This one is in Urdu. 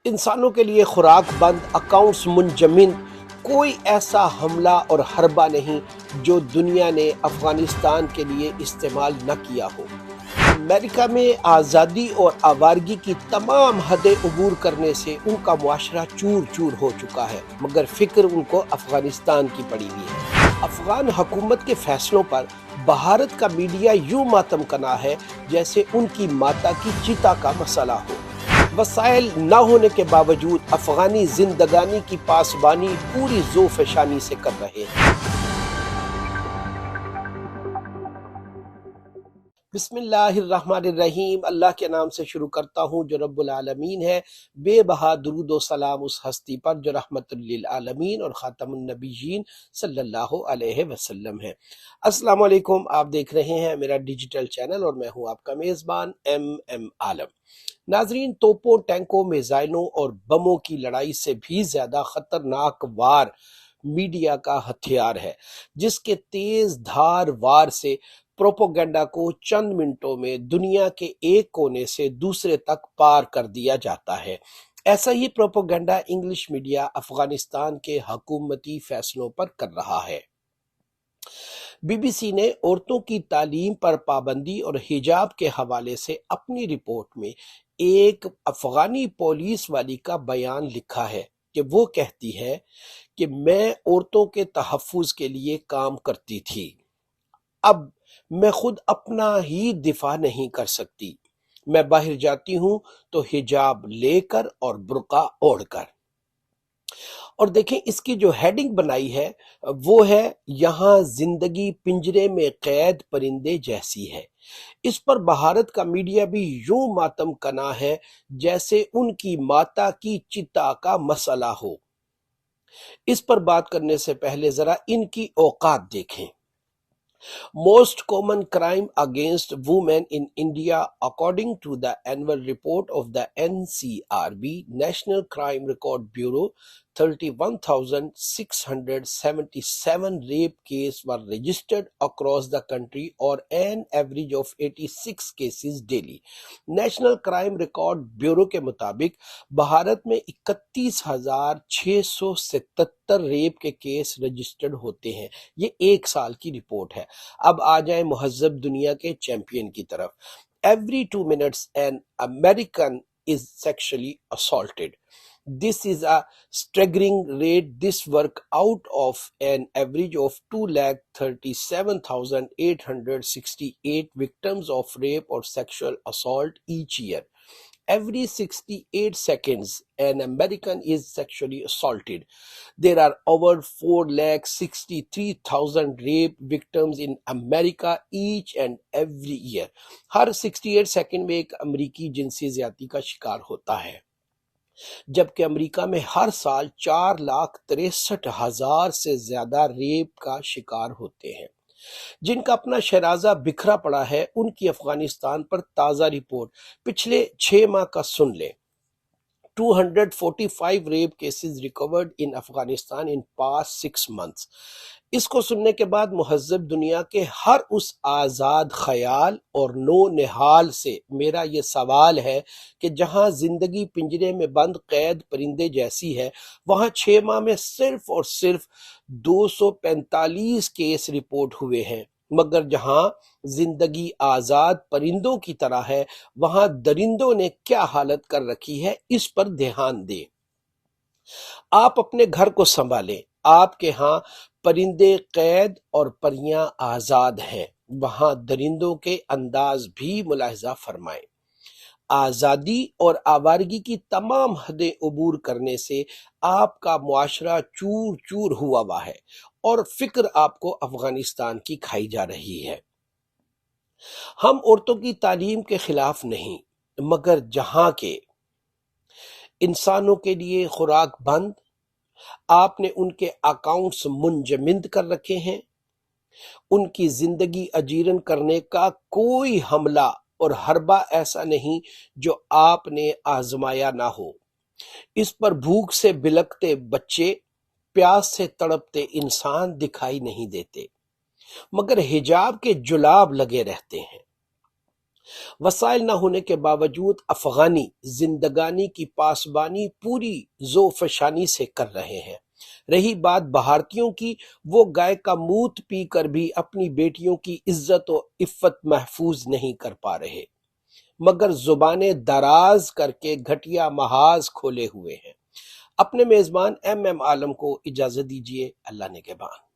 انسانوں کے لیے خوراک بند اکاؤنٹس منجمد، کوئی ایسا حملہ اور حربہ نہیں جو دنیا نے افغانستان کے لیے استعمال نہ کیا ہو۔ امریکہ میں آزادی اور آوارگی کی تمام حدیں عبور کرنے سے ان کا معاشرہ چور چور ہو چکا ہے، مگر فکر ان کو افغانستان کی پڑی ہوئی ہے۔ افغان حکومت کے فیصلوں پر بھارت کا میڈیا یوں ماتم کنا ہے جیسے ان کی ماتا کی چتا کا مسئلہ ہو۔ وسائل نہ ہونے کے باوجود افغانی زندگانی کی پاسبانی پوری ذوق شانی سے کر رہے ہیں۔ بسم اللہ الرحمن الرحیم، اللہ کے نام سے شروع کرتا ہوں جو رب العالمین ہے۔ بے بہا درود و سلام اس ہستی پر جو رحمت للعالمین اور خاتم النبیین صلی اللہ علیہ وسلم ہے۔ السلام علیکم، آپ دیکھ رہے ہیں میرا ڈیجیٹل چینل اور میں ہوں آپ کا میزبان ایم عالم۔ ناظرین، توپوں، ٹینکوں، میزائلوں اور بموں کی لڑائی سے بھی زیادہ خطرناک وار میڈیا کا ہتھیار ہے، جس کے تیز دھار وار سے پروپیگنڈا کو چند منٹوں میں دنیا کے ایک کونے سے دوسرے تک پار کر دیا جاتا ہے۔ ایسا ہی پروپیگنڈا انگلش میڈیا افغانستان کے حکومتی فیصلوں پر کر رہا ہے۔ بی بی سی نے عورتوں کی تعلیم پر پابندی اور حجاب کے حوالے سے اپنی رپورٹ میں ایک افغانی پولیس والی کا بیان لکھا ہے کہ وہ کہتی ہے کہ میں عورتوں کے تحفظ کے لیے کام کرتی تھی، اب میں خود اپنا ہی دفاع نہیں کر سکتی، میں باہر جاتی ہوں تو حجاب لے کر اور برقع اوڑھ کر۔ اور دیکھیں اس کی جو ہیڈنگ بنائی ہے وہ ہے یہاں زندگی پنجرے میں قید پرندے جیسی ہے۔ اس پر بھارت کا میڈیا بھی یوں ماتم کنا ہے جیسے ان کی ماتا کی چتا کا مسئلہ ہو۔ اس پر بات کرنے سے پہلے ذرا ان کی اوقات دیکھیں۔ Most common crime against women in India, according to the annual report of the NCRB, National Crime Record Bureau, 31,677 rape cases were registered across the country, or an average of 86 cases daily. National crime record bureau کے مطابق بھارت میں 31,677 ریپ کے کیس رجسٹرڈ ہوتے ہیں۔ یہ ایک سال کی رپورٹ ہے۔ اب آ جائیں مہذب دنیا کے چیمپئن کی طرف۔ Every 2 minutes an American is sexually assaulted. This is a staggering rate. This work out of an average of 237,868 victims of rape or sexual assault each year. Every 68 seconds, an American is sexually assaulted. There are over 4,63,000 rape victims in America each and every year. Hare 68 second میں ایک امریکی جنسی زیادتی کا شکار ہوتا ہے، جبکہ امریکہ میں ہر سال 4,63,000 سے زیادہ ریپ کا شکار ہوتے ہیں۔ جن کا اپنا شیرازہ بکھرا پڑا ہے ان کی افغانستان پر تازہ رپورٹ پچھلے 6 ماہ کا سن لیں۔ 245 rape cases recovered in Afghanistan in past 6 months. اس کو سننے کے بعد مہذب دنیا کے ہر اس آزاد خیال اور نو نہال سے میرا یہ سوال ہے کہ جہاں زندگی پنجرے میں بند قید پرندے جیسی ہے، وہاں 6 ماہ میں صرف اور صرف 245 کیس رپورٹ ہوئے ہیں، مگر جہاں زندگی آزاد پرندوں کی طرح ہے وہاں درندوں نے کیا حالت کر رکھی ہے، اس پر دھیان دیں۔ آپ اپنے گھر کو سنبھالیں، آپ کے ہاں پرندے قید اور پریاں آزاد ہیں، وہاں درندوں کے انداز بھی ملاحظہ فرمائیں۔ آزادی اور آوارگی کی تمام حدیں عبور کرنے سے آپ کا معاشرہ چور چور ہوا ہے اور فکر آپ کو افغانستان کی کھائی جا رہی ہے۔ ہم عورتوں کی تعلیم کے خلاف نہیں، مگر جہاں کے انسانوں کے لیے خوراک بند، آپ نے ان کے اکاؤنٹس منجمد کر رکھے ہیں، ان کی زندگی اجیرن کرنے کا کوئی حملہ اور حربہ ایسا نہیں جو آپ نے آزمایا نہ ہو۔ اس پر بھوک سے بلکتے بچے، پیاس سے تڑپتے انسان دکھائی نہیں دیتے، مگر حجاب کے جلاب لگے رہتے ہیں۔ وسائل نہ ہونے کے باوجود افغانی زندگانی کی پاسبانی پوری ذوفشانی سے کر رہے ہیں۔ رہی بات بھارتیوں کی، وہ گائے کا موت پی کر بھی اپنی بیٹیوں کی عزت و عفت محفوظ نہیں کر پا رہے، مگر زبانیں دراز کر کے گھٹیا محاذ کھولے ہوئے ہیں۔ اپنے میزبان ایم عالم کو اجازت دیجیے۔ اللہ نگہبان۔